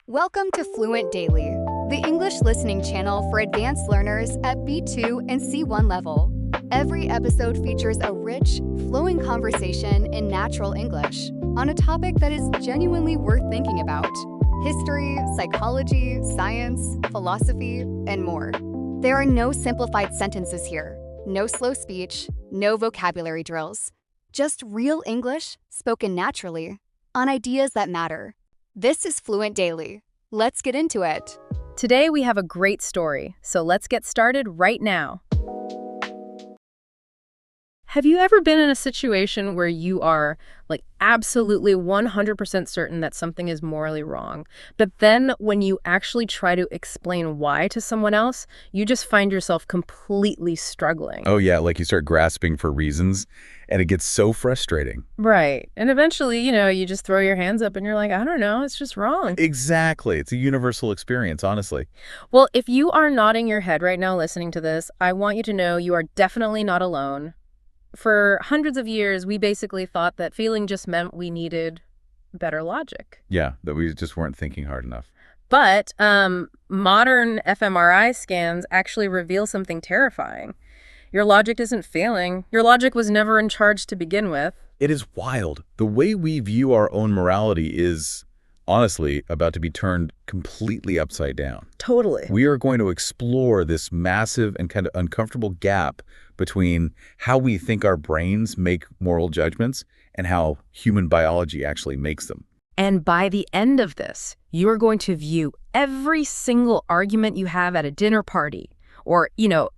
Welcome to Fluent Daily, the English listening channel for advanced learners at B2 and C1 level. Every episode features a rich, flowing conversation in natural English on a topic that is genuinely worth thinking about: history, psychology, science, philosophy, and more. There are no simplified sentences here, no slow speech, no vocabulary drills. Just real English spoken naturally on ideas that matter. This is Fluent Daily. Let's get into it. Today we have a great story, so let's get started right now. Have you ever been in a situation where you are absolutely 100% certain that something is morally wrong, but then when you actually try to explain why to someone else, you just find yourself completely struggling? Oh yeah, you start grasping for reasons, and it gets so frustrating. Right. And eventually, you just throw your hands up and you're like, I don't know, it's just wrong. Exactly. It's a universal experience, honestly. Well, if you are nodding your head right now listening to this, I want you to know you are definitely not alone. For hundreds of years, we basically thought that feeling just meant we needed better logic. Yeah, that we just weren't thinking hard enough. But modern fMRI scans actually reveal something terrifying. Your logic isn't failing. Your logic was never in charge to begin with. It is wild. The way we view our own morality is, honestly, about to be turned completely upside down. Totally. We are going to explore this massive and kind of uncomfortable gap between how we think our brains make moral judgments and how human biology actually makes them. And by the end of this, you are going to view every single argument you have at a dinner party or,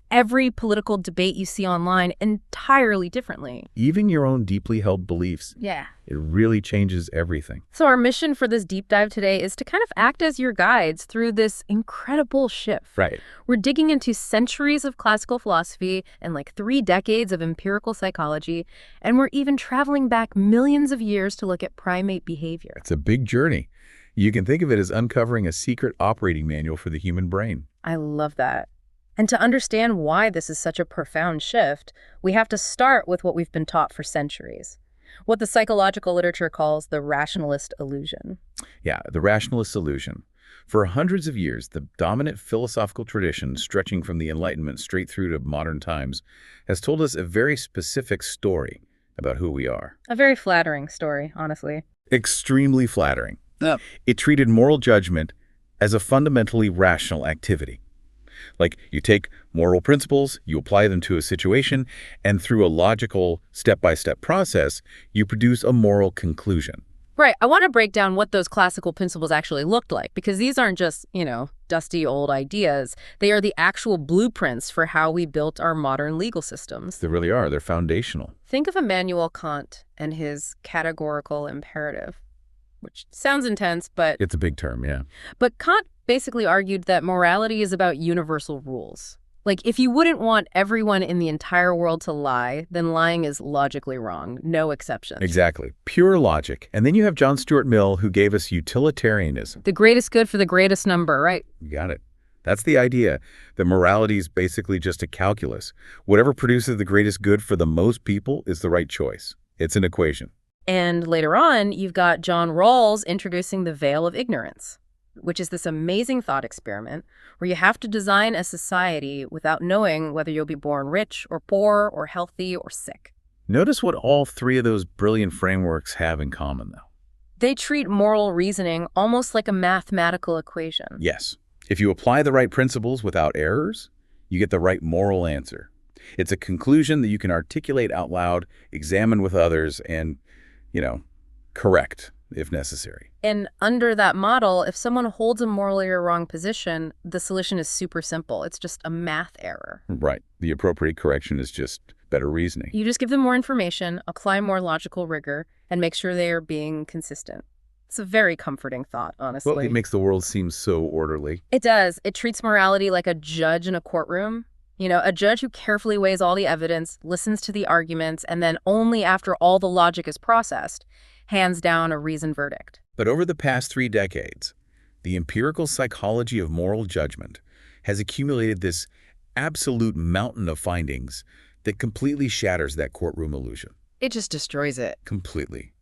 every political debate you see online entirely differently. Even your own deeply held beliefs. Yeah. It really changes everything. So our mission for this deep dive today is to kind of act as your guides through this incredible shift. Right. We're digging into centuries of classical philosophy and 3 decades of empirical psychology, and we're even traveling back millions of years to look at primate behavior. It's a big journey. You can think of it as uncovering a secret operating manual for the human brain. I love that. And to understand why this is such a profound shift, we have to start with what we've been taught for centuries, what the psychological literature calls the rationalist illusion. Yeah, the rationalist illusion. For hundreds of years, the dominant philosophical tradition, stretching from the Enlightenment straight through to modern times, has told us a very specific story about who we are. A very flattering story, honestly. Extremely flattering. It treated moral judgment as a fundamentally rational activity. You take moral principles, you apply them to a situation, and through a logical step-by-step process, you produce a moral conclusion. Right. I want to break down what those classical principles actually looked like, because these aren't just, dusty old ideas. They are the actual blueprints for how we built our modern legal systems. They really are. They're foundational. Think of Immanuel Kant and his categorical imperative, which sounds intense, but... It's a big term, yeah. But Kant basically argued that morality is about universal rules. If you wouldn't want everyone in the entire world to lie, then lying is logically wrong. No exceptions. Exactly. Pure logic. And then you have John Stuart Mill, who gave us utilitarianism. The greatest good for the greatest number, right? You got it. That's the idea, that morality is basically just a calculus. Whatever produces the greatest good for the most people is the right choice. It's an equation. And later on, you've got John Rawls introducing the veil of ignorance, which is this amazing thought experiment where you have to design a society without knowing whether you'll be born rich or poor or healthy or sick. Notice what all three of those brilliant frameworks have in common, though. They treat moral reasoning almost like a mathematical equation. Yes. If you apply the right principles without errors, you get the right moral answer. It's a conclusion that you can articulate out loud, examine with others, and, correct if necessary. And under that model, if someone holds a morally or wrong position, the solution is super simple. It's just a math error. Right. The appropriate correction is just better reasoning. You just give them more information, apply more logical rigor, and make sure they are being consistent. It's a very comforting thought, honestly. Well, it makes the world seem so orderly. It does. It treats morality like a judge in a courtroom. A judge who carefully weighs all the evidence, listens to the arguments, and then only after all the logic is processed, hands down a reasoned verdict. But over the past 3 decades, the empirical psychology of moral judgment has accumulated this absolute mountain of findings that completely shatters that courtroom illusion. It just destroys it. Completely.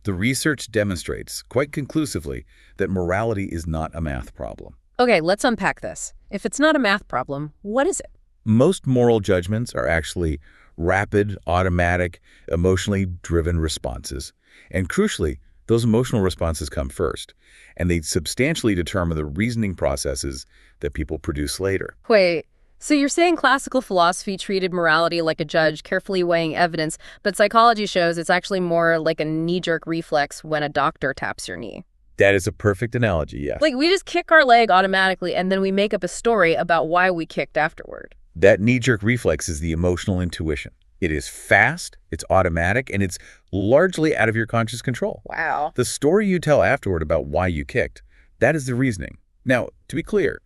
The research demonstrates, quite conclusively, that morality is not a math problem. Okay, let's unpack this. If it's not a math problem, what is it? Most moral judgments are actually rapid, automatic, emotionally driven responses. And crucially, those emotional responses come first, and they substantially determine the reasoning processes that people produce later. Wait, so you're saying classical philosophy treated morality like a judge carefully weighing evidence, but psychology shows it's actually more like a knee-jerk reflex when a doctor taps your knee? That is a perfect analogy, yes. Like, we just kick our leg automatically, and then we make up a story about why we kicked afterward. That knee-jerk reflex is the emotional intuition. It is fast, it's automatic, and it's largely out of your conscious control. Wow. The story you tell afterward about why you kicked, that is the reasoning. Now, to be clear,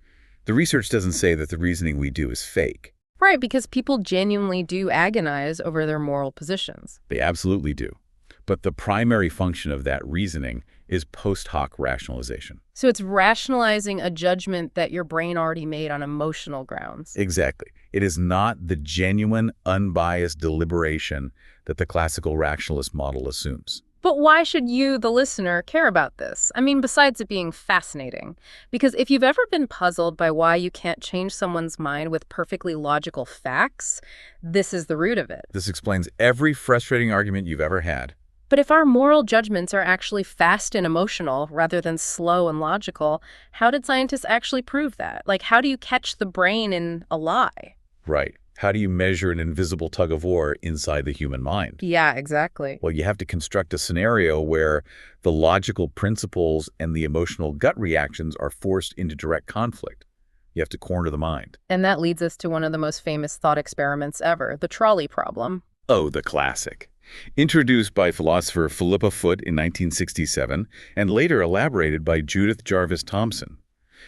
the research doesn't say that the reasoning we do is fake. Right, because people genuinely do agonize over their moral positions. They absolutely do. But the primary function of that reasoning is post hoc rationalization. So it's rationalizing a judgment that your brain already made on emotional grounds. Exactly. It is not the genuine, unbiased deliberation that the classical rationalist model assumes. But why should you, the listener, care about this? I mean, besides it being fascinating. Because if you've ever been puzzled by why you can't change someone's mind with perfectly logical facts, this is the root of it. This explains every frustrating argument you've ever had. But if our moral judgments are actually fast and emotional rather than slow and logical, how did scientists actually prove that? Like, how do you catch the brain in a lie? Right. How do you measure an invisible tug of war inside the human mind? Yeah, exactly. Well, you have to construct a scenario where the logical principles and the emotional gut reactions are forced into direct conflict. You have to corner the mind. And that leads us to one of the most famous thought experiments ever, the trolley problem. Oh, the classic. Introduced by philosopher Philippa Foot in 1967 and later elaborated by Judith Jarvis Thomson.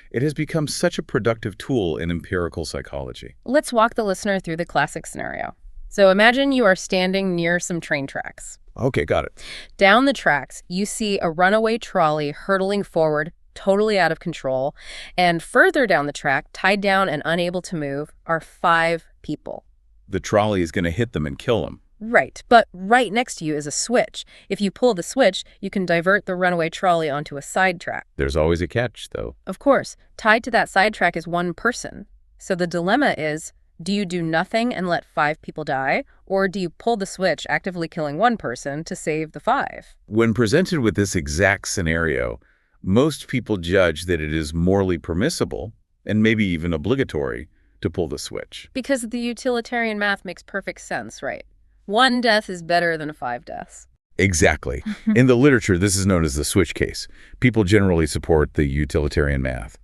It has become such a productive tool in empirical psychology. Let's walk the listener through the classic scenario. So imagine you are standing near some train tracks. Okay, got it. Down the tracks, you see a runaway trolley hurtling forward, totally out of control. And further down the track, tied down and unable to move, are 5 people. The trolley is going to hit them and kill them. Right, but right next to you is a switch. If you pull the switch, you can divert the runaway trolley onto a side track. There's always a catch, though. Of course, tied to that side track is one person. So the dilemma is, do you do nothing and let 5 people die, or do you pull the switch, actively killing one person to save the 5? When presented with this exact scenario, most people judge that it is morally permissible, and maybe even obligatory, to pull the switch. Because the utilitarian math makes perfect sense, right? 1 death is better than 5 deaths. Exactly. In the literature, this is known as the switch case. People generally support the utilitarian math.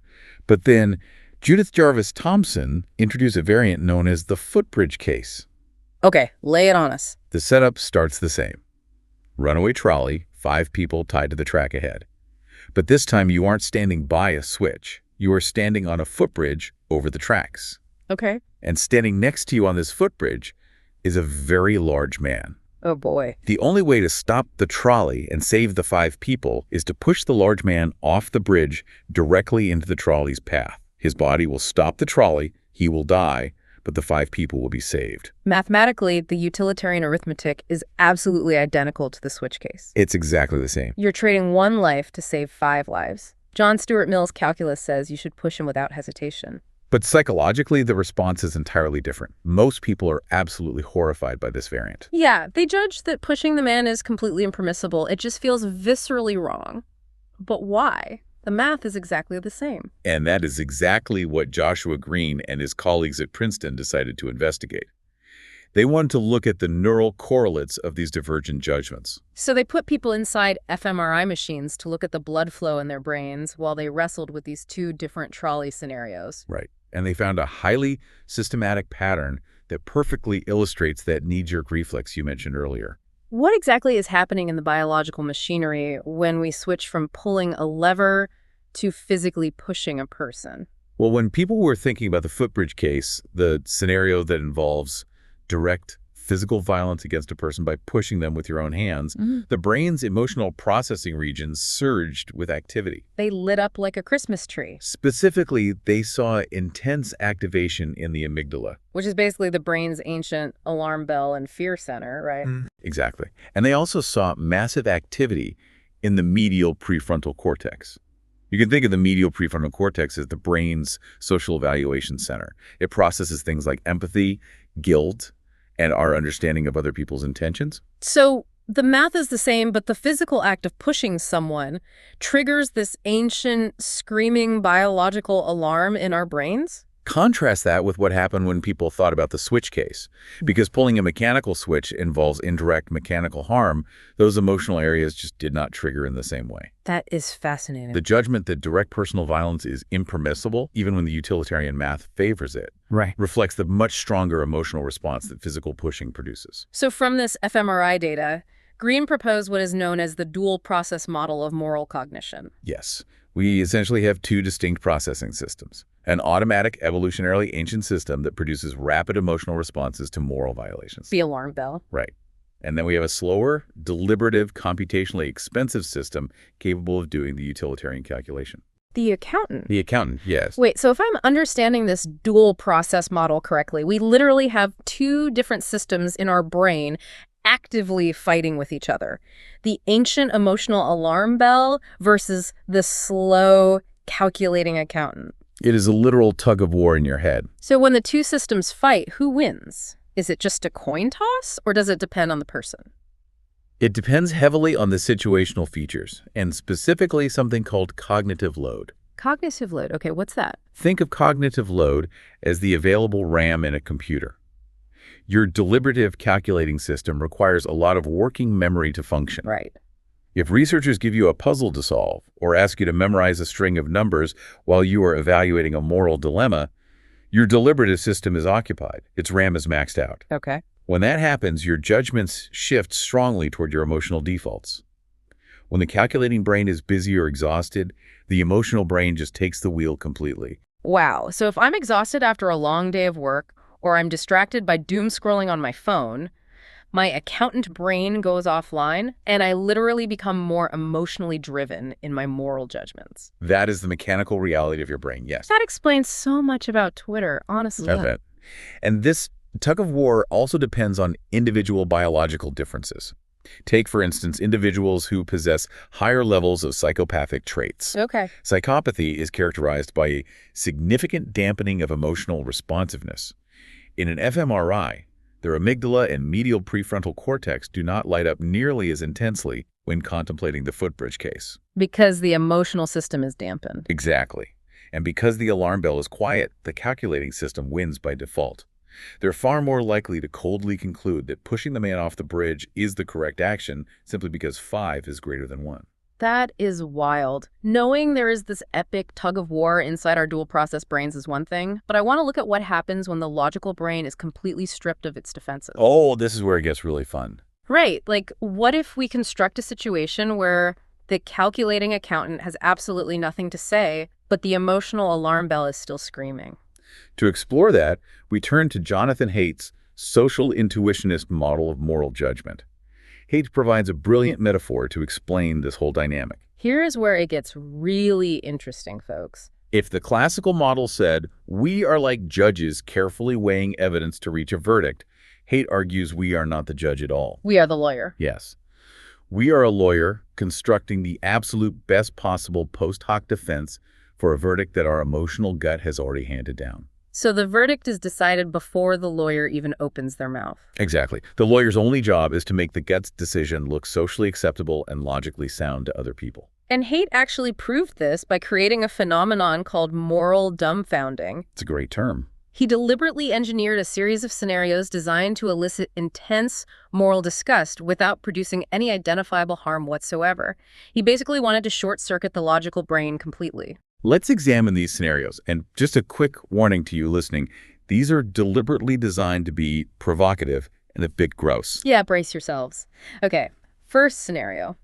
But then Judith Jarvis Thomson introduced a variant known as the footbridge case. Okay, lay it on us. The setup starts the same. Runaway trolley, 5 people tied to the track ahead. But this time you aren't standing by a switch. You are standing on a footbridge over the tracks. Okay. And standing next to you on this footbridge is a very large man. Oh boy. The only way to stop the trolley and save the 5 people is to push the large man off the bridge directly into the trolley's path. His body will stop the trolley, he will die, but the 5 people will be saved. Mathematically, the utilitarian arithmetic is absolutely identical to the switch case. It's exactly the same. You're trading 1 life to save 5 lives. John Stuart Mill's calculus says you should push him without hesitation. But psychologically, the response is entirely different. Most people are absolutely horrified by this variant. Yeah, they judge that pushing the man is completely impermissible. It just feels viscerally wrong. But why? The math is exactly the same. And that is exactly what Joshua Green and his colleagues at Princeton decided to investigate. They wanted to look at the neural correlates of these divergent judgments. So they put people inside fMRI machines to look at the blood flow in their brains while they wrestled with these 2 different trolley scenarios. Right. And they found a highly systematic pattern that perfectly illustrates that knee-jerk reflex you mentioned earlier. What exactly is happening in the biological machinery when we switch from pulling a lever to physically pushing a person? Well, when people were thinking about the footbridge case, the scenario that involves direct physical violence against a person by pushing them with your own hands, the brain's emotional processing regions surged with activity. They lit up like a Christmas tree. Specifically, they saw intense activation in the amygdala. Which is basically the brain's ancient alarm bell and fear center, right? Exactly. And they also saw massive activity in the medial prefrontal cortex. You can think of the medial prefrontal cortex as the brain's social evaluation center. It processes things like empathy, guilt, and our understanding of other people's intentions. So the math is the same, but the physical act of pushing someone triggers this ancient, screaming biological alarm in our brains? Contrast that with what happened when people thought about the switch case. Because pulling a mechanical switch involves indirect mechanical harm, those emotional areas just did not trigger in the same way. That is fascinating. The judgment that direct personal violence is impermissible, even when the utilitarian math favors it, reflects the much stronger emotional response that physical pushing produces. So from this fMRI data, Green proposed what is known as the dual process model of moral cognition. Yes. We essentially have two distinct processing systems. An automatic, evolutionarily ancient system that produces rapid emotional responses to moral violations. The alarm bell. Right. And then we have a slower, deliberative, computationally expensive system capable of doing the utilitarian calculation. The accountant. The accountant, yes. Wait, so if I'm understanding this dual process model correctly, we literally have two different systems in our brain actively fighting with each other. The ancient emotional alarm bell versus the slow, calculating accountant. It is a literal tug of war in your head. So when the two systems fight, who wins? Is it just a coin toss, or does it depend on the person? It depends heavily on the situational features, and specifically something called cognitive load. Cognitive load. Okay, what's that? Think of cognitive load as the available RAM in a computer. Your deliberative calculating system requires a lot of working memory to function. Right. If researchers give you a puzzle to solve or ask you to memorize a string of numbers while you are evaluating a moral dilemma, your deliberative system is occupied. Its RAM is maxed out. Okay. When that happens, your judgments shift strongly toward your emotional defaults. When the calculating brain is busy or exhausted, the emotional brain just takes the wheel completely. Wow. So if I'm exhausted after a long day of work, or I'm distracted by doom scrolling on my phone, my accountant brain goes offline, and I literally become more emotionally driven in my moral judgments. That is the mechanical reality of your brain, yes. That explains so much about Twitter, honestly. I bet. And this tug of war also depends on individual biological differences. Take, for instance, individuals who possess higher levels of psychopathic traits. Okay. Psychopathy is characterized by a significant dampening of emotional responsiveness. In an fMRI, their amygdala and medial prefrontal cortex do not light up nearly as intensely when contemplating the footbridge case. Because the emotional system is dampened. Exactly. And because the alarm bell is quiet, the calculating system wins by default. They're far more likely to coldly conclude that pushing the man off the bridge is the correct action simply because 5 is greater than 1. That is wild. Knowing there is this epic tug of war inside our dual process brains is one thing, but I want to look at what happens when the logical brain is completely stripped of its defenses. Oh, this is where it gets really fun. Right. Like, what if we construct a situation where the calculating accountant has absolutely nothing to say, but the emotional alarm bell is still screaming? To explore that, we turn to Jonathan Haidt's social intuitionist model of moral judgment. Haidt provides a brilliant metaphor to explain this whole dynamic. Here's where it gets really interesting, folks. If the classical model said, we are like judges carefully weighing evidence to reach a verdict, Haidt argues we are not the judge at all. We are the lawyer. Yes. We are a lawyer constructing the absolute best possible post hoc defense for a verdict that our emotional gut has already handed down. So the verdict is decided before the lawyer even opens their mouth. Exactly. The lawyer's only job is to make the gut's decision look socially acceptable and logically sound to other people. And Haidt actually proved this by creating a phenomenon called moral dumbfounding. It's a great term. He deliberately engineered a series of scenarios designed to elicit intense moral disgust without producing any identifiable harm whatsoever. He basically wanted to short-circuit the logical brain completely. Let's examine these scenarios. And just a quick warning to you listening, these are deliberately designed to be provocative and a bit gross. Yeah, brace yourselves. Okay, first scenario.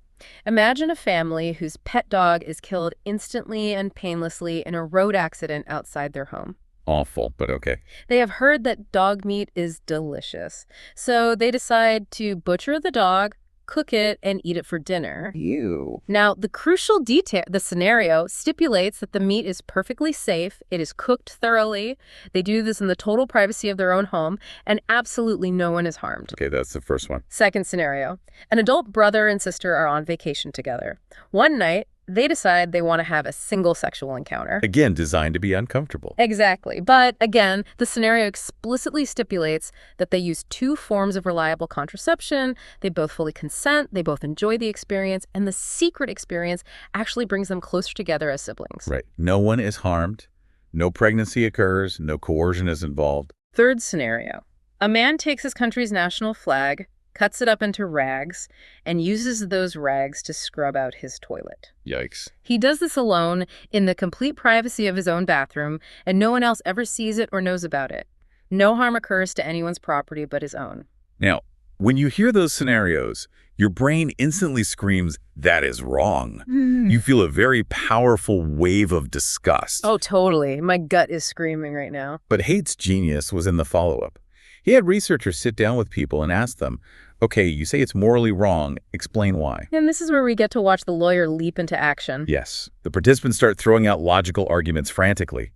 Imagine a family whose pet dog is killed instantly and painlessly in a road accident outside their home. Awful, but okay. They have heard that dog meat is delicious, so they decide to butcher the dog, cook it, and eat it for dinner. Ew. Now, the crucial detail, the scenario stipulates that the meat is perfectly safe, it is cooked thoroughly, they do this in the total privacy of their own home, and absolutely no one is harmed. Okay, that's the first one. Second scenario, an adult brother and sister are on vacation together. One night, they decide they want to have a single sexual encounter. Again, designed to be uncomfortable. Exactly. But again, the scenario explicitly stipulates that they use two forms of reliable contraception, they both fully consent, they both enjoy the experience, and the secret experience actually brings them closer together as siblings. Right. No one is harmed, no pregnancy occurs, no coercion is involved. Third scenario. A man takes his country's national flag, cuts it up into rags, and uses those rags to scrub out his toilet. Yikes. He does this alone in the complete privacy of his own bathroom, and no one else ever sees it or knows about it. No harm occurs to anyone's property but his own. Now, when you hear those scenarios, your brain instantly screams, "That is wrong." You feel a very powerful wave of disgust. Oh, totally. My gut is screaming right now. But Haight's genius was in the follow-up. He had researchers sit down with people and ask them, okay, you say it's morally wrong, explain why. And this is where we get to watch the lawyer leap into action. Yes, the participants start throwing out logical arguments frantically.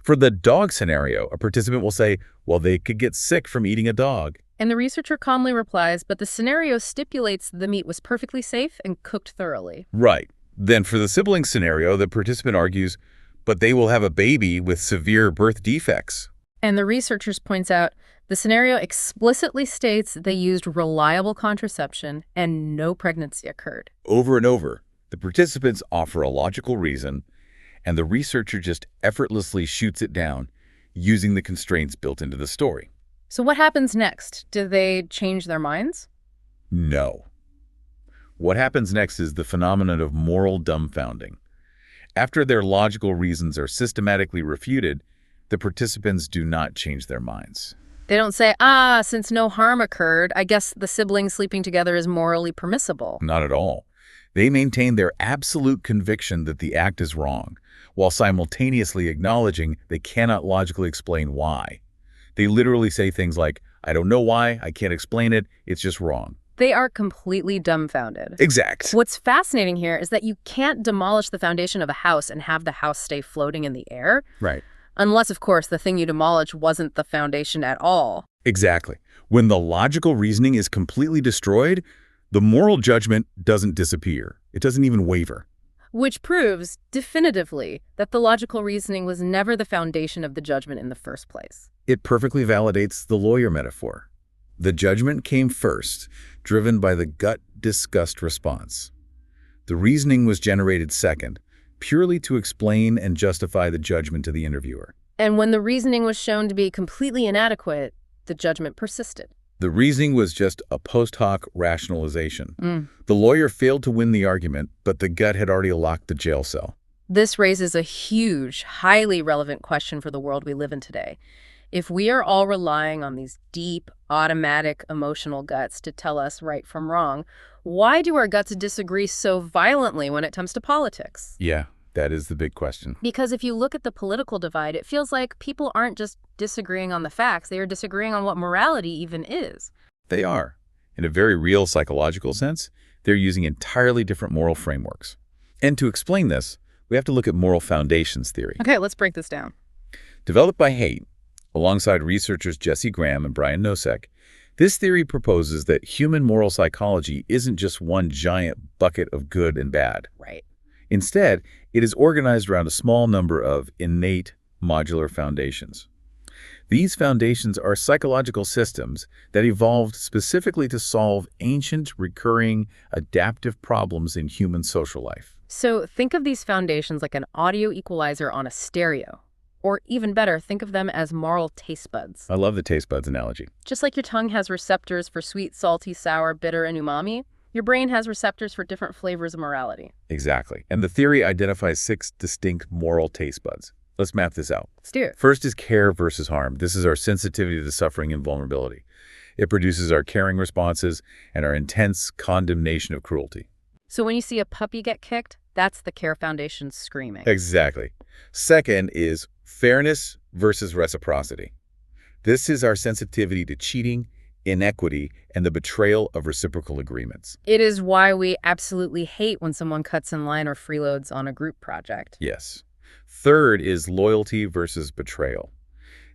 For the dog scenario, a participant will say, well, they could get sick from eating a dog. And the researcher calmly replies, but the scenario stipulates the meat was perfectly safe and cooked thoroughly. Right. Then for the sibling scenario, the participant argues, but they will have a baby with severe birth defects. And the researchers points out, the scenario explicitly states they used reliable contraception and no pregnancy occurred. Over and over, the participants offer a logical reason, and the researcher just effortlessly shoots it down using the constraints built into the story. So what happens next? Do they change their minds? No. What happens next is the phenomenon of moral dumbfounding. After their logical reasons are systematically refuted, the participants do not change their minds. They don't say, since no harm occurred, I guess the siblings sleeping together is morally permissible. Not at all. They maintain their absolute conviction that the act is wrong, while simultaneously acknowledging they cannot logically explain why. They literally say things like, I don't know why, I can't explain it, it's just wrong. They are completely dumbfounded. Exact. What's fascinating here is that you can't demolish the foundation of a house and have the house stay floating in the air. Right. Unless, of course, the thing you demolish wasn't the foundation at all. Exactly. When the logical reasoning is completely destroyed, the moral judgment doesn't disappear. It doesn't even waver. Which proves, definitively, that the logical reasoning was never the foundation of the judgment in the first place. It perfectly validates the lawyer metaphor. The judgment came first, driven by the gut disgust response. The reasoning was generated second, purely to explain and justify the judgment to the interviewer. And when the reasoning was shown to be completely inadequate, the judgment persisted. The reasoning was just a post hoc rationalization. The lawyer failed to win the argument, but the gut had already locked the jail cell. This raises a huge, highly relevant question for the world we live in today. If we are all relying on these deep, automatic, emotional guts to tell us right from wrong, why do our guts disagree so violently when it comes to politics? Yeah, that is the big question. Because if you look at the political divide, it feels like people aren't just disagreeing on the facts, they are disagreeing on what morality even is. They are. In a very real psychological sense, they're using entirely different moral frameworks. And to explain this, we have to look at moral foundations theory. Okay, let's break this down. Developed by Haidt, alongside researchers Jesse Graham and Brian Nosek, this theory proposes that human moral psychology isn't just one giant bucket of good and bad. Right. Instead, it is organized around a small number of innate modular foundations. These foundations are psychological systems that evolved specifically to solve ancient, recurring, adaptive problems in human social life. So think of these foundations like an audio equalizer on a stereo. Or even better, think of them as moral taste buds. I love the taste buds analogy. Just like your tongue has receptors for sweet, salty, sour, bitter, and umami, your brain has receptors for different flavors of morality. Exactly. And the theory identifies 6 distinct moral taste buds. Let's map this out. Let's do it. First is care versus harm. This is our sensitivity to suffering and vulnerability. It produces our caring responses and our intense condemnation of cruelty. So when you see a puppy get kicked, that's the care foundation screaming. Exactly. Second is Fairness versus reciprocity. This is our sensitivity to cheating, inequity, and the betrayal of reciprocal agreements. It is why we absolutely hate when someone cuts in line or freeloads on a group project. Yes. Third is loyalty versus betrayal.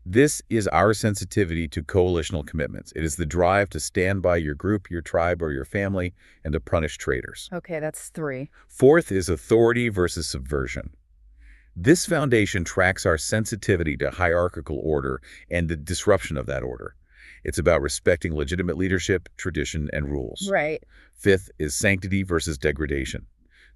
This is our sensitivity to coalitional commitments. It is the drive to stand by your group, your tribe, or your family, and to punish traitors. Okay, that's 3. Fourth is authority versus subversion. This foundation tracks our sensitivity to hierarchical order and the disruption of that order. It's about respecting legitimate leadership, tradition, and rules. Right. Fifth is sanctity versus degradation.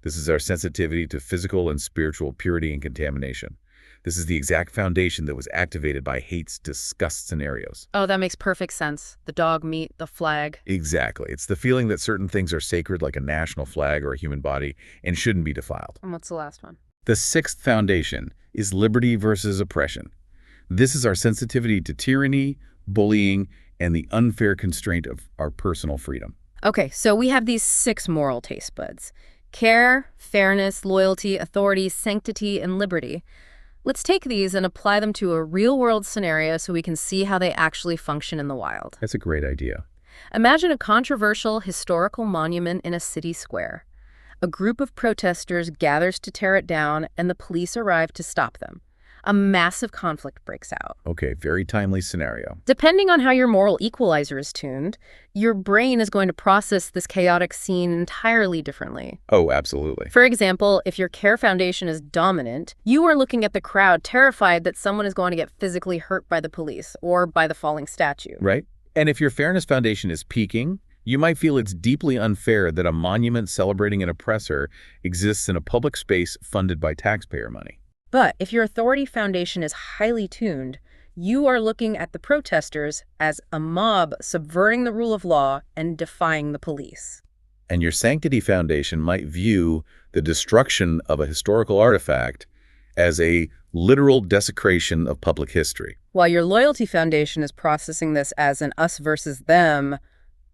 This is our sensitivity to physical and spiritual purity and contamination. This is the exact foundation that was activated by hate's disgust scenarios. Oh, that makes perfect sense. The dog meat, the flag. Exactly. It's the feeling that certain things are sacred, like a national flag or a human body, and shouldn't be defiled. And what's the last one? The sixth foundation is liberty versus oppression. This is our sensitivity to tyranny, bullying, and the unfair constraint of our personal freedom. Okay, so we have these 6 moral taste buds. Care, fairness, loyalty, authority, sanctity, and liberty. Let's take these and apply them to a real-world scenario so we can see how they actually function in the wild. That's a great idea. Imagine a controversial historical monument in a city square. A group of protesters gathers to tear it down, and the police arrive to stop them. A massive conflict breaks out. Okay, very timely scenario. Depending on how your moral equalizer is tuned, your brain is going to process this chaotic scene entirely differently. Oh, absolutely. For example, if your care foundation is dominant, you are looking at the crowd terrified that someone is going to get physically hurt by the police or by the falling statue. Right. And if your fairness foundation is peaking, you might feel it's deeply unfair that a monument celebrating an oppressor exists in a public space funded by taxpayer money. But if your authority foundation is highly tuned, you are looking at the protesters as a mob subverting the rule of law and defying the police. And your sanctity foundation might view the destruction of a historical artifact as a literal desecration of public history. While your loyalty foundation is processing this as an us versus them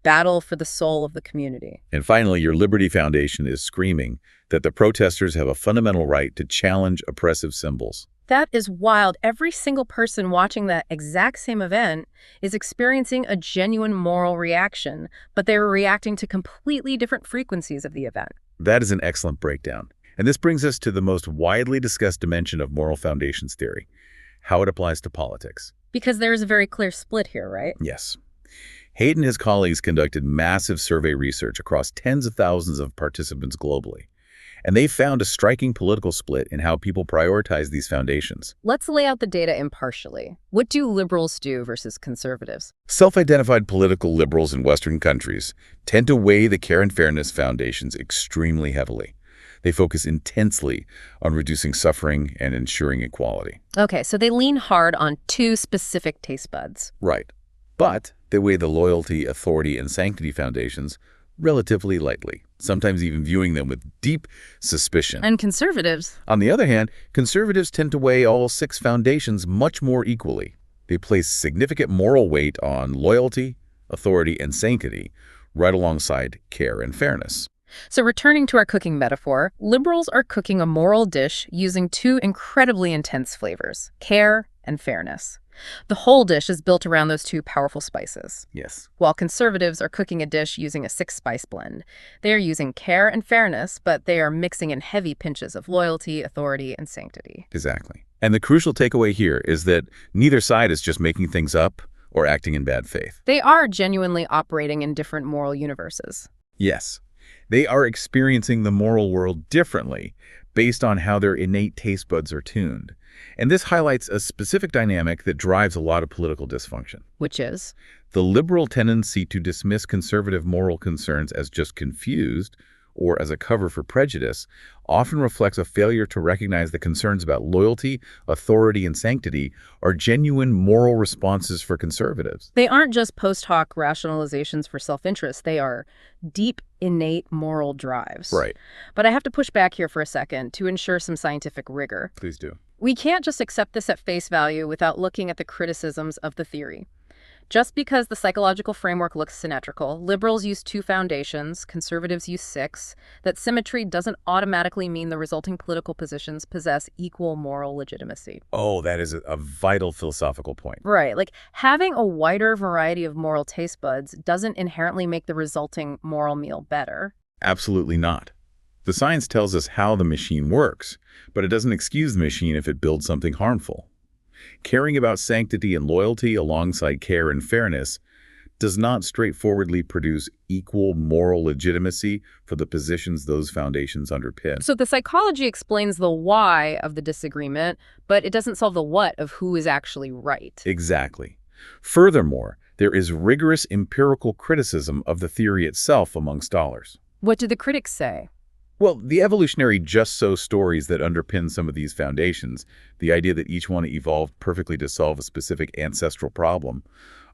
battle for the soul of the community. And finally, your liberty foundation is screaming that the protesters have a fundamental right to challenge oppressive symbols. That is wild. Every single person watching that exact same event is experiencing a genuine moral reaction, but they're reacting to completely different frequencies of the event. That is an excellent breakdown. And this brings us to the most widely discussed dimension of moral foundations theory, how it applies to politics. Because there is a very clear split here, right? Yes. Haidt and his colleagues conducted massive survey research across tens of thousands of participants globally. And they found a striking political split in how people prioritize these foundations. Let's lay out the data impartially. What do liberals do versus conservatives? Self-identified political liberals in Western countries tend to weigh the care and fairness foundations extremely heavily. They focus intensely on reducing suffering and ensuring equality. Okay, so they lean hard on 2 specific taste buds. Right. But they weigh the loyalty, authority, and sanctity foundations relatively lightly, sometimes even viewing them with deep suspicion. And conservatives? On the other hand, conservatives tend to weigh all 6 foundations much more equally. They place significant moral weight on loyalty, authority, and sanctity, right alongside care and fairness. So returning to our cooking metaphor, liberals are cooking a moral dish using 2 incredibly intense flavors, care and fairness. The whole dish is built around those 2 powerful spices. Yes. While conservatives are cooking a dish using a 6-spice blend. They are using care and fairness, but they are mixing in heavy pinches of loyalty, authority, and sanctity. Exactly. And the crucial takeaway here is that neither side is just making things up or acting in bad faith. They are genuinely operating in different moral universes. Yes. They are experiencing the moral world differently based on how their innate taste buds are tuned. And this highlights a specific dynamic that drives a lot of political dysfunction. Which is? The liberal tendency to dismiss conservative moral concerns as just confused or as a cover for prejudice often reflects a failure to recognize that concerns about loyalty, authority, and sanctity are genuine moral responses for conservatives. They aren't just post hoc rationalizations for self-interest. They are deep, innate moral drives. Right. But I have to push back here for a second to ensure some scientific rigor. Please do. We can't just accept this at face value without looking at the criticisms of the theory. Just because the psychological framework looks symmetrical, liberals use 2 foundations, conservatives use 6, that symmetry doesn't automatically mean the resulting political positions possess equal moral legitimacy. Oh, that is a vital philosophical point. Right, like having a wider variety of moral taste buds doesn't inherently make the resulting moral meal better. Absolutely not. The science tells us how the machine works, but it doesn't excuse the machine if it builds something harmful. Caring about sanctity and loyalty alongside care and fairness does not straightforwardly produce equal moral legitimacy for the positions those foundations underpin. So the psychology explains the why of the disagreement, but it doesn't solve the what of who is actually right. Exactly. Furthermore, there is rigorous empirical criticism of the theory itself among scholars. What do the critics say? Well, the evolutionary just-so stories that underpin some of these foundations, the idea that each one evolved perfectly to solve a specific ancestral problem,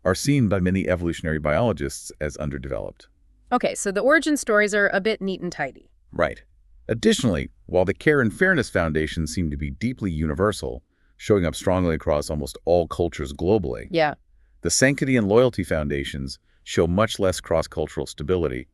are seen by many evolutionary biologists as underdeveloped. Okay, so the origin stories are a bit neat and tidy. Right. Additionally, while the care and fairness foundations seem to be deeply universal, showing up strongly across almost all cultures globally, Yeah. the sanctity and loyalty foundations show much less cross-cultural stability.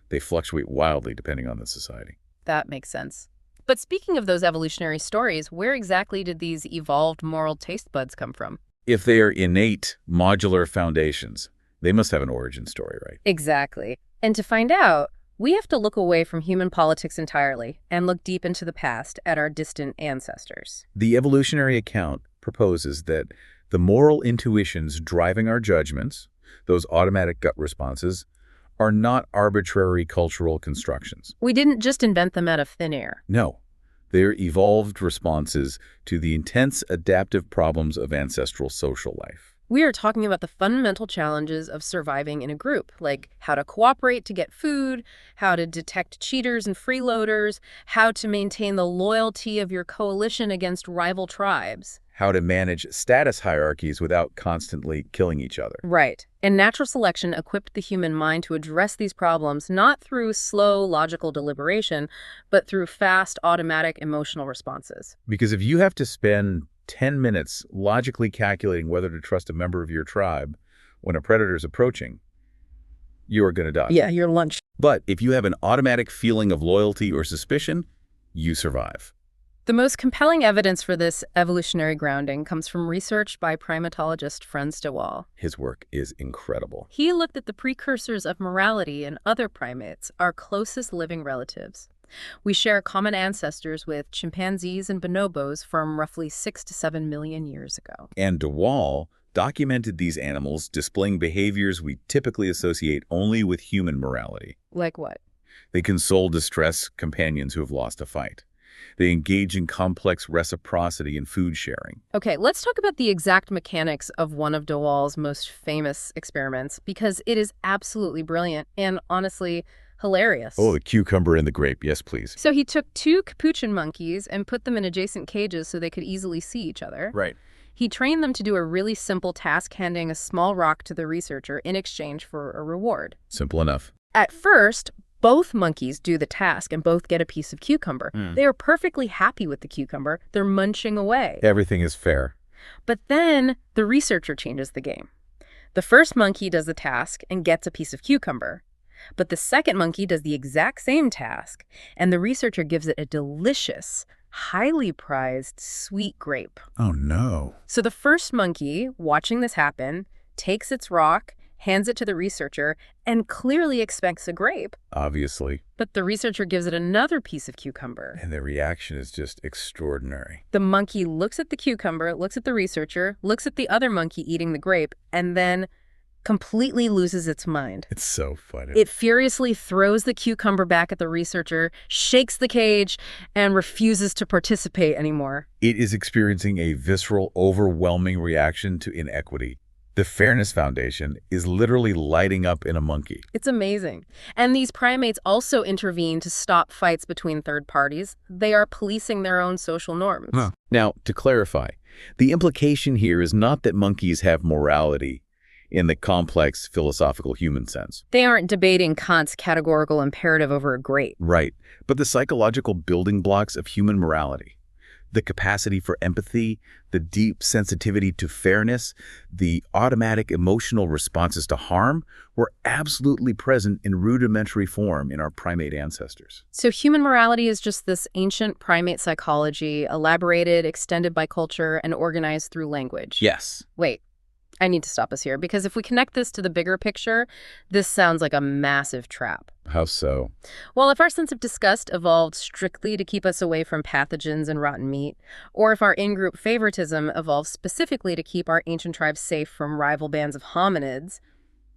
They fluctuate wildly depending on the society. That makes sense. But speaking of those evolutionary stories, where exactly did these evolved moral taste buds come from? If they are innate, modular foundations, they must have an origin story, right? Exactly. And to find out, we have to look away from human politics entirely and look deep into the past at our distant ancestors. The evolutionary account proposes that the moral intuitions driving our judgments, those automatic gut responses, are not arbitrary cultural constructions. We didn't just invent them out of thin air. No, they're evolved responses to the intense adaptive problems of ancestral social life. We are talking about the fundamental challenges of surviving in a group, like how to cooperate to get food, how to detect cheaters and freeloaders, how to maintain the loyalty of your coalition against rival tribes. How to manage status hierarchies without constantly killing each other. Right. And natural selection equipped the human mind to address these problems not through slow, logical deliberation, but through fast, automatic emotional responses. Because if you have to spend 10 minutes logically calculating whether to trust a member of your tribe when a predator is approaching, you are going to die. Yeah, your lunch. But if you have an automatic feeling of loyalty or suspicion, you survive. The most compelling evidence for this evolutionary grounding comes from research by primatologist Franz de Waal. His work is incredible. He looked at the precursors of morality in other primates, our closest living relatives. We share common ancestors with chimpanzees and bonobos from roughly 6 to 7 million years ago. And de Waal documented these animals displaying behaviors we typically associate only with human morality. Like what? They console distressed companions who have lost a fight. They engage in complex reciprocity and food sharing. Okay, let's talk about the exact mechanics of one of de Waal's most famous experiments, because it is absolutely brilliant and, honestly, hilarious. Oh, the cucumber and the grape. Yes, please. So he took 2 capuchin monkeys and put them in adjacent cages so they could easily see each other. Right. He trained them to do a really simple task, handing a small rock to the researcher in exchange for a reward. Simple enough. At first, both monkeys do the task and both get a piece of cucumber. They are perfectly happy with the cucumber. They're munching away. Everything is fair. But then the researcher changes the game. The first monkey does the task and gets a piece of cucumber. But the second monkey does the exact same task, and the researcher gives it a delicious, highly prized sweet grape. Oh, no. So the first monkey, watching this happen, takes its rock, hands it to the researcher, and clearly expects a grape. Obviously. But the researcher gives it another piece of cucumber. And the reaction is just extraordinary. The monkey looks at the cucumber, looks at the researcher, looks at the other monkey eating the grape, and then completely loses its mind. It's so funny. It furiously throws the cucumber back at the researcher, shakes the cage, and refuses to participate anymore. It is experiencing a visceral, overwhelming reaction to inequity. The Fairness Foundation is literally lighting up in a monkey. It's amazing. And these primates also intervene to stop fights between third parties. They are policing their own social norms. Huh. Now, to clarify, the implication here is not that monkeys have morality in the complex philosophical human sense. They aren't debating Kant's categorical imperative over a grape. Right, but the psychological building blocks of human morality. The capacity for empathy, the deep sensitivity to fairness, the automatic emotional responses to harm were absolutely present in rudimentary form in our primate ancestors. So human morality is just this ancient primate psychology, elaborated, extended by culture, and organized through language. Yes. Wait, I need to stop us here, because if we connect this to the bigger picture, this sounds like a massive trap. How so? Well, if our sense of disgust evolved strictly to keep us away from pathogens and rotten meat, or if our in-group favoritism evolved specifically to keep our ancient tribes safe from rival bands of hominids,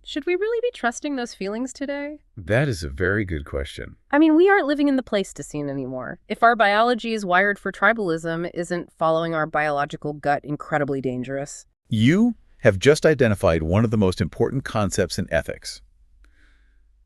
should we really be trusting those feelings today? That is a very good question. I mean, we aren't living in the Pleistocene anymore. If our biology is wired for tribalism, isn't following our biological gut incredibly dangerous? You have just identified one of the most important concepts in ethics.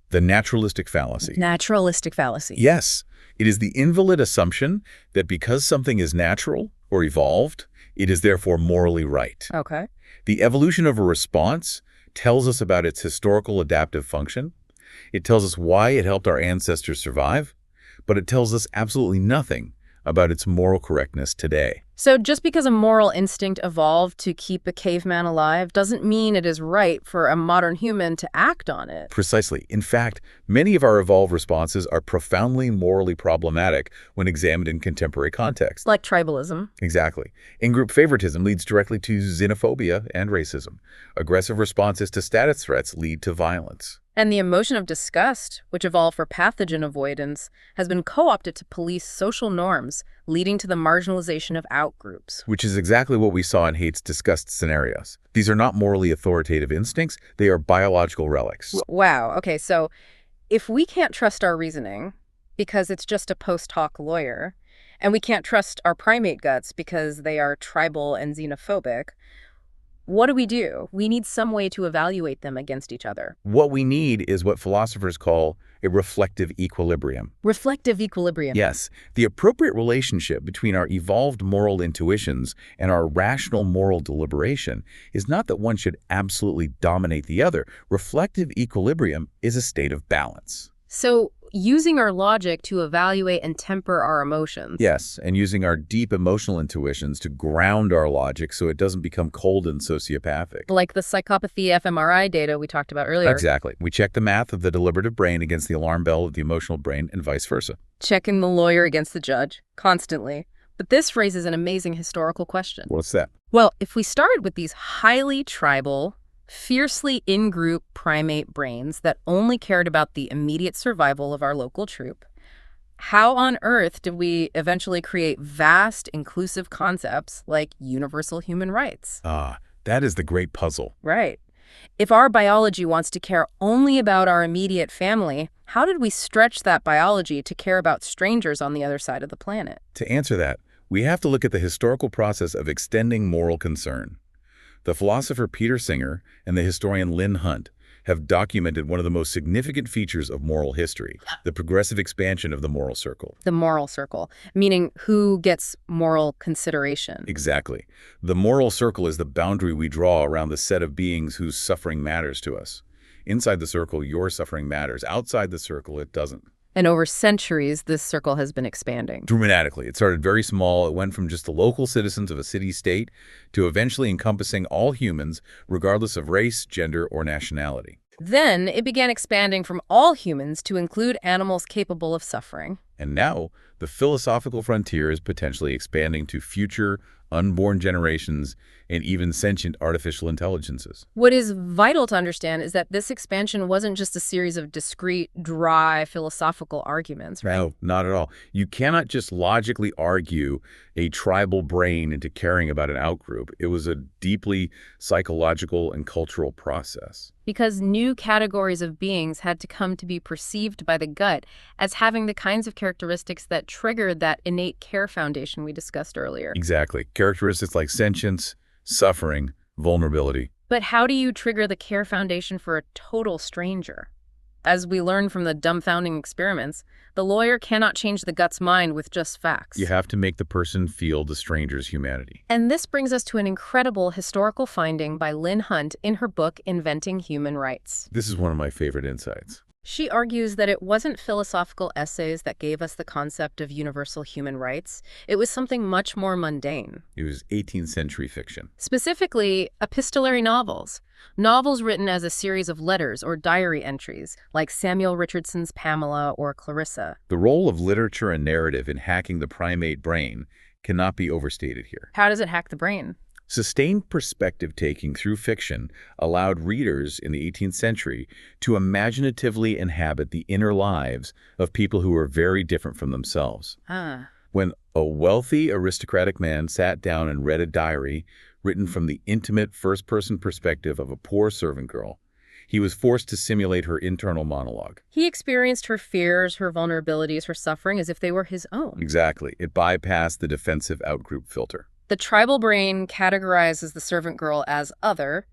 The naturalistic fallacy. Naturalistic fallacy. Yes, it is the invalid assumption that because something is natural or evolved, it is therefore morally right. Okay. The evolution of a response tells us about its historical adaptive function. It tells us why it helped our ancestors survive, but it tells us absolutely nothing about its moral correctness today. So just because a moral instinct evolved to keep a caveman alive doesn't mean it is right for a modern human to act on it. Precisely. In fact, many of our evolved responses are profoundly morally problematic when examined in contemporary context. Like tribalism. Exactly. In-group favoritism leads directly to xenophobia and racism. Aggressive responses to status threats lead to violence. And the emotion of disgust, which evolved for pathogen avoidance, has been co-opted to police social norms, leading to the marginalization of outgroups. Which is exactly what we saw in Haight's disgust scenarios. These are not morally authoritative instincts, they are biological relics. Wow. Okay, so if we can't trust our reasoning because it's just a post hoc lawyer, and we can't trust our primate guts because they are tribal and xenophobic, what do? We need some way to evaluate them against each other. What we need is what philosophers call a reflective equilibrium. Reflective equilibrium. Yes, the appropriate relationship between our evolved moral intuitions and our rational moral deliberation is not that one should absolutely dominate the other. Reflective equilibrium is a state of balance. So, using our logic to evaluate and temper our emotions. Yes, and using our deep emotional intuitions to ground our logic so it doesn't become cold and sociopathic. Like the psychopathy fMRI data we talked about earlier. Exactly. We check the math of the deliberative brain against the alarm bell of the emotional brain and vice versa. Checking the lawyer against the judge, constantly. But this raises an amazing historical question. What's that? Well, if we started with these highly tribal, fiercely in-group primate brains that only cared about the immediate survival of our local troop, how on earth did we eventually create vast, inclusive concepts like universal human rights? That is the great puzzle. Right. If our biology wants to care only about our immediate family, how did we stretch that biology to care about strangers on the other side of the planet? To answer that, we have to look at the historical process of extending moral concern. The philosopher Peter Singer and the historian Lynn Hunt have documented one of the most significant features of moral history, the progressive expansion of the moral circle. The moral circle, meaning who gets moral consideration. Exactly. The moral circle is the boundary we draw around the set of beings whose suffering matters to us. Inside the circle, your suffering matters. Outside the circle, it doesn't. And over centuries, this circle has been expanding. Dramatically. It started very small. It went from just the local citizens of a city-state to eventually encompassing all humans, regardless of race, gender, or nationality. Then it began expanding from all humans to include animals capable of suffering. And now, the philosophical frontier is potentially expanding to future, unborn generations and even sentient artificial intelligences. What is vital to understand is that this expansion wasn't just a series of discrete, dry, philosophical arguments, right? No, not at all. You cannot just logically argue a tribal brain into caring about an outgroup. It was a deeply psychological and cultural process. Because new categories of beings had to come to be perceived by the gut as having the kinds of characteristics that triggered that innate care foundation we discussed earlier. Exactly. Characteristics like sentience, suffering, vulnerability. But how do you trigger the care foundation for a total stranger? As we learned from the dumbfounding experiments, the lawyer cannot change the gut's mind with just facts. You have to make the person feel the stranger's humanity. And this brings us to an incredible historical finding by Lynn Hunt in her book, Inventing Human Rights. This is one of my favorite insights. She argues that it wasn't philosophical essays that gave us the concept of universal human rights. It was something much more mundane. It was 18th century fiction. Specifically, epistolary novels. Novels written as a series of letters or diary entries, like Samuel Richardson's Pamela or Clarissa. The role of literature and narrative in hacking the primate brain cannot be overstated here. How does it hack the brain? Sustained perspective-taking through fiction allowed readers in the 18th century to imaginatively inhabit the inner lives of people who were very different from themselves. When a wealthy aristocratic man sat down and read a diary written from the intimate first-person perspective of a poor servant girl, he was forced to simulate her internal monologue. He experienced her fears, her vulnerabilities, her suffering as if they were his own. Exactly. It bypassed the defensive outgroup filter. The tribal brain categorizes the servant girl as other,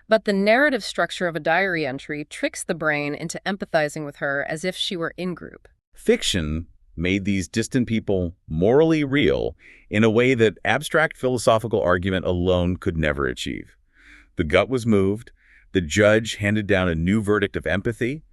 but the narrative structure of a diary entry tricks the brain into empathizing with her as if she were in-group. Fiction made these distant people morally real in a way that abstract philosophical argument alone could never achieve. The gut was moved, the judge handed down a new verdict of empathy,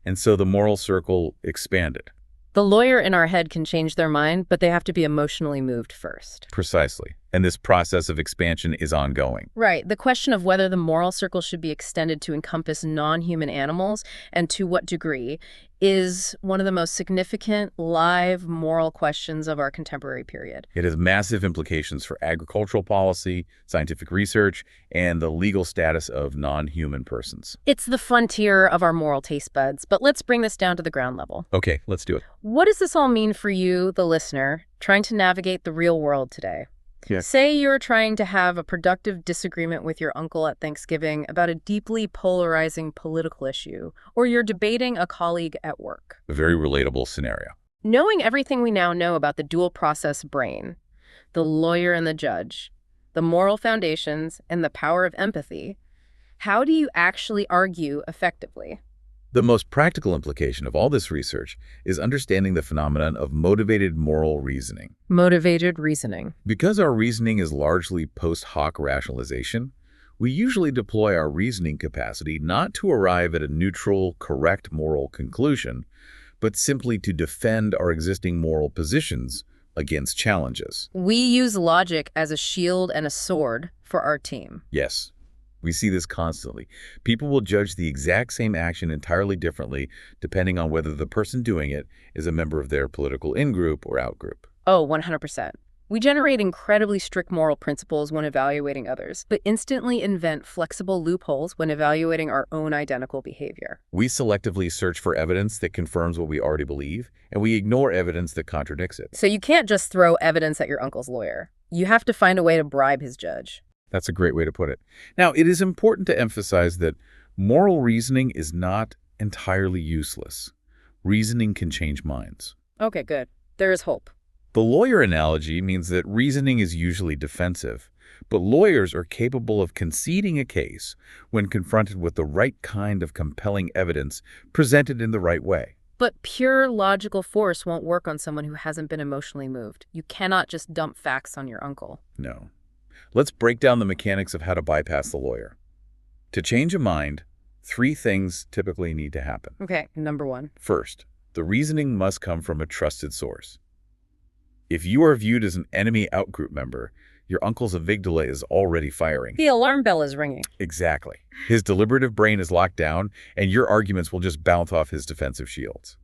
and so the moral circle expanded. The lawyer in our head can change their mind, but they have to be emotionally moved first. Precisely. And this process of expansion is ongoing. Right. The question of whether the moral circle should be extended to encompass non-human animals and to what degree is one of the most significant live moral questions of our contemporary period. It has massive implications for agricultural policy, scientific research, and the legal status of non-human persons. It's the frontier of our moral taste buds, but let's bring this down to the ground level. Okay, let's do it. What does this all mean for you, the listener, trying to navigate the real world today? Yeah. Say you're trying to have a productive disagreement with your uncle at Thanksgiving about a deeply polarizing political issue, or you're debating a colleague at work. A very relatable scenario. Knowing everything we now know about the dual process brain, the lawyer and the judge, the moral foundations, and the power of empathy, how do you actually argue effectively? The most practical implication of all this research is understanding the phenomenon of motivated moral reasoning. Motivated reasoning. Because our reasoning is largely post hoc rationalization, we usually deploy our reasoning capacity not to arrive at a neutral, correct moral conclusion, but simply to defend our existing moral positions against challenges. We use logic as a shield and a sword for our team. Yes. We see this constantly. People will judge the exact same action entirely differently depending on whether the person doing it is a member of their political in-group or out-group. Oh, 100%. We generate incredibly strict moral principles when evaluating others, but instantly invent flexible loopholes when evaluating our own identical behavior. We selectively search for evidence that confirms what we already believe, and we ignore evidence that contradicts it. So you can't just throw evidence at your uncle's lawyer. You have to find a way to bribe his judge. That's a great way to put it. Now, it is important to emphasize that moral reasoning is not entirely useless. Reasoning can change minds. Okay, good. There is hope. The lawyer analogy means that reasoning is usually defensive, but lawyers are capable of conceding a case when confronted with the right kind of compelling evidence presented in the right way. But pure logical force won't work on someone who hasn't been emotionally moved. You cannot just dump facts on your uncle. No. Let's break down the mechanics of how to bypass the lawyer. To change a mind, 3 things typically need to happen. Okay, number 1. First, the reasoning must come from a trusted source. If you are viewed as an enemy outgroup member, your uncle's amygdala is already firing. The alarm bell is ringing. Exactly. His deliberative brain is locked down, and your arguments will just bounce off his defensive shields.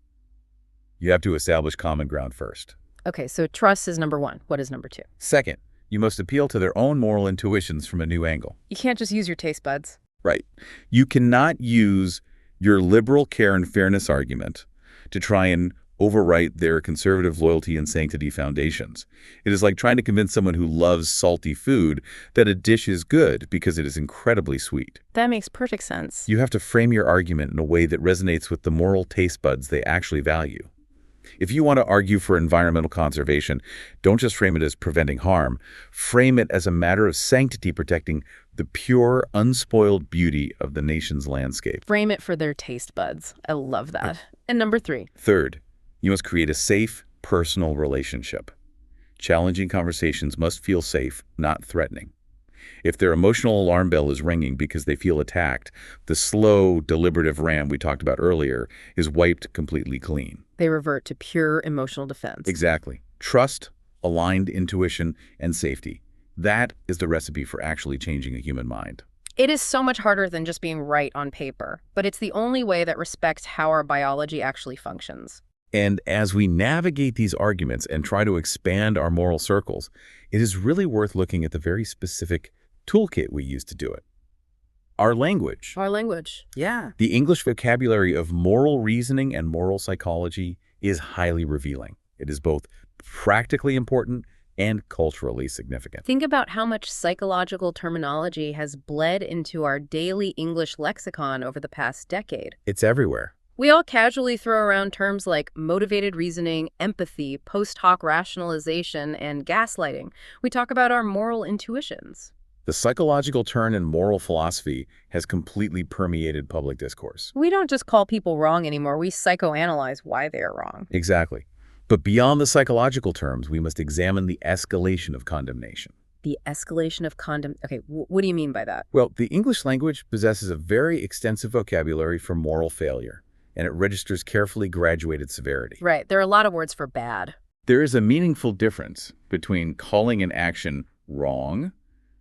You have to establish common ground first. Okay, so trust is number 1. What is number 2? Second, you must appeal to their own moral intuitions from a new angle. You can't just use your taste buds. Right. You cannot use your liberal care and fairness argument to try and overwrite their conservative loyalty and sanctity foundations. It is like trying to convince someone who loves salty food that a dish is good because it is incredibly sweet. That makes perfect sense. You have to frame your argument in a way that resonates with the moral taste buds they actually value. If you want to argue for environmental conservation, don't just frame it as preventing harm. Frame it as a matter of sanctity protecting the pure, unspoiled beauty of the nation's landscape. Frame it for their taste buds. I love that. And number 3. Third, you must create a safe, personal relationship. Challenging conversations must feel safe, not threatening. If their emotional alarm bell is ringing because they feel attacked, the slow, deliberative RAM we talked about earlier is wiped completely clean. They revert to pure emotional defense. Exactly. Trust, aligned intuition, and safety. That is the recipe for actually changing a human mind. It is so much harder than just being right on paper, but it's the only way that respects how our biology actually functions. And as we navigate these arguments and try to expand our moral circles, it is really worth looking at the very specific toolkit we use to do it. Our language. Our language, yeah. The English vocabulary of moral reasoning and moral psychology is highly revealing. It is both practically important and culturally significant. Think about how much psychological terminology has bled into our daily English lexicon over the past decade. It's everywhere. We all casually throw around terms like motivated reasoning, empathy, post hoc rationalization, and gaslighting. We talk about our moral intuitions. The psychological turn in moral philosophy has completely permeated public discourse. We don't just call people wrong anymore, we psychoanalyze why they are wrong. Exactly. But beyond the psychological terms, we must examine the escalation of condemnation. The escalation of Okay, what do you mean by that? Well, the English language possesses a very extensive vocabulary for moral failure, and it registers carefully graduated severity. Right, there are a lot of words for bad. There is a meaningful difference between calling an action wrong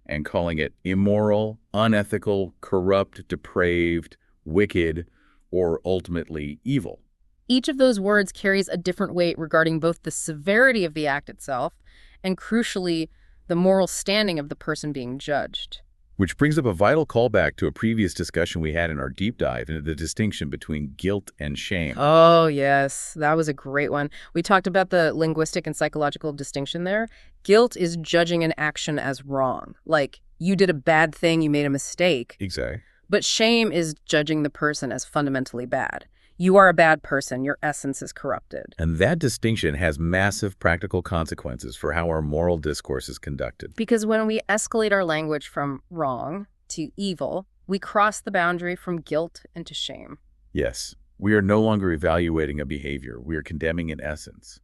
and calling it immoral, unethical, corrupt, depraved, wicked, or ultimately evil. Each of those words carries a different weight regarding both the severity of the act itself and, crucially, the moral standing of the person being judged. Which brings up a vital callback to a previous discussion we had in our deep dive into the distinction between guilt and shame. Oh, yes. That was a great one. We talked about the linguistic and psychological distinction there. Guilt is judging an action as wrong. Like, you did a bad thing, you made a mistake. Exactly. But shame is judging the person as fundamentally bad. You are a bad person. Your essence is corrupted. And that distinction has massive practical consequences for how our moral discourse is conducted. Because when we escalate our language from wrong to evil, we cross the boundary from guilt into shame. Yes, we are no longer evaluating a behavior. We are condemning an essence.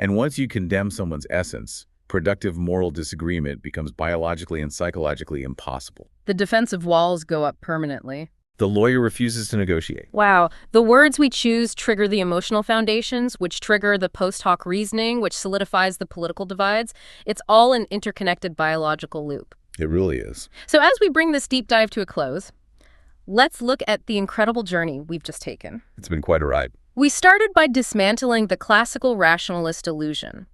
And once you condemn someone's essence, productive moral disagreement becomes biologically and psychologically impossible. The defensive walls go up permanently. The lawyer refuses to negotiate. Wow. The words we choose trigger the emotional foundations, which trigger the post hoc reasoning, which solidifies the political divides. It's all an interconnected biological loop. It really is. So as we bring this deep dive to a close, let's look at the incredible journey we've just taken. It's been quite a ride. We started by dismantling the classical rationalist illusion.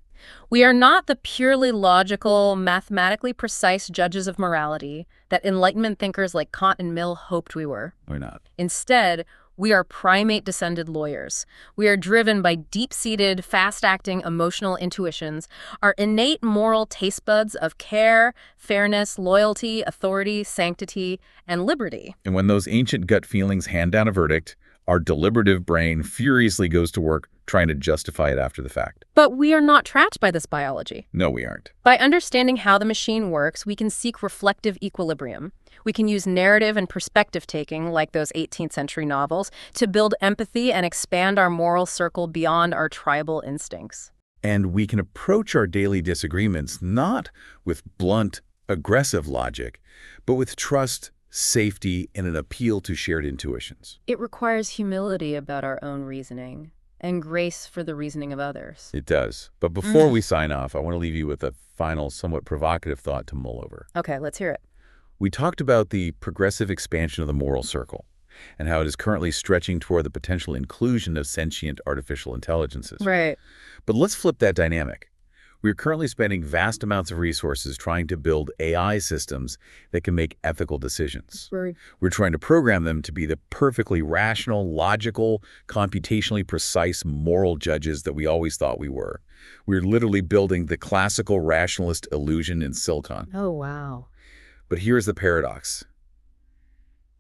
We are not the purely logical, mathematically precise judges of morality that Enlightenment thinkers like Kant and Mill hoped we were. We're not. Instead, we are primate-descended lawyers. We are driven by deep-seated, fast-acting emotional intuitions, our innate moral taste buds of care, fairness, loyalty, authority, sanctity, and liberty. And when those ancient gut feelings hand down a verdict, our deliberative brain furiously goes to work trying to justify it after the fact. But we are not trapped by this biology. No, we aren't. By understanding how the machine works, we can seek reflective equilibrium. We can use narrative and perspective-taking, like those 18th century novels, to build empathy and expand our moral circle beyond our tribal instincts. And we can approach our daily disagreements not with blunt, aggressive logic, but with trust, safety, and an appeal to shared intuitions. It requires humility about our own reasoning and grace for the reasoning of others. It does. But before we sign off, I want to leave you with a final, somewhat provocative thought to mull over. Okay, let's hear it. We talked about the progressive expansion of the moral circle and how it is currently stretching toward the potential inclusion of sentient artificial intelligences. Right. But let's flip that dynamic. We're currently spending vast amounts of resources trying to build AI systems that can make ethical decisions. Right. We're trying to program them to be the perfectly rational, logical, computationally precise moral judges that we always thought we were. We're literally building the classical rationalist illusion in silicon. Oh, wow. But here's the paradox.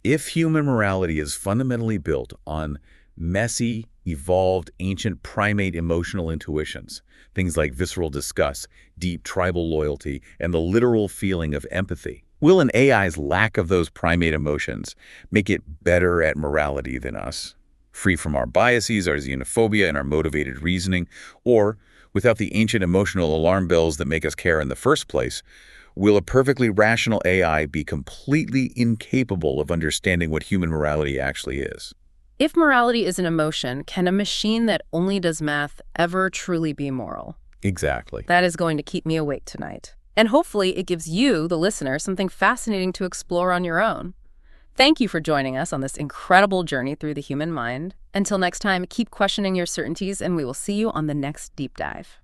If human morality is fundamentally built on messy, evolved, ancient primate emotional intuitions, things like visceral disgust, deep tribal loyalty, and the literal feeling of empathy, will an AI's lack of those primate emotions make it better at morality than us, free from our biases, our xenophobia, and our motivated reasoning, or without the ancient emotional alarm bells that make us care in the first place, Will a perfectly rational AI be completely incapable of understanding what human morality actually is? If morality is an emotion, can a machine that only does math ever truly be moral? Exactly. That is going to keep me awake tonight. And hopefully it gives you, the listener, something fascinating to explore on your own. Thank you for joining us on this incredible journey through the human mind. Until next time, keep questioning your certainties, and we will see you on the next deep dive.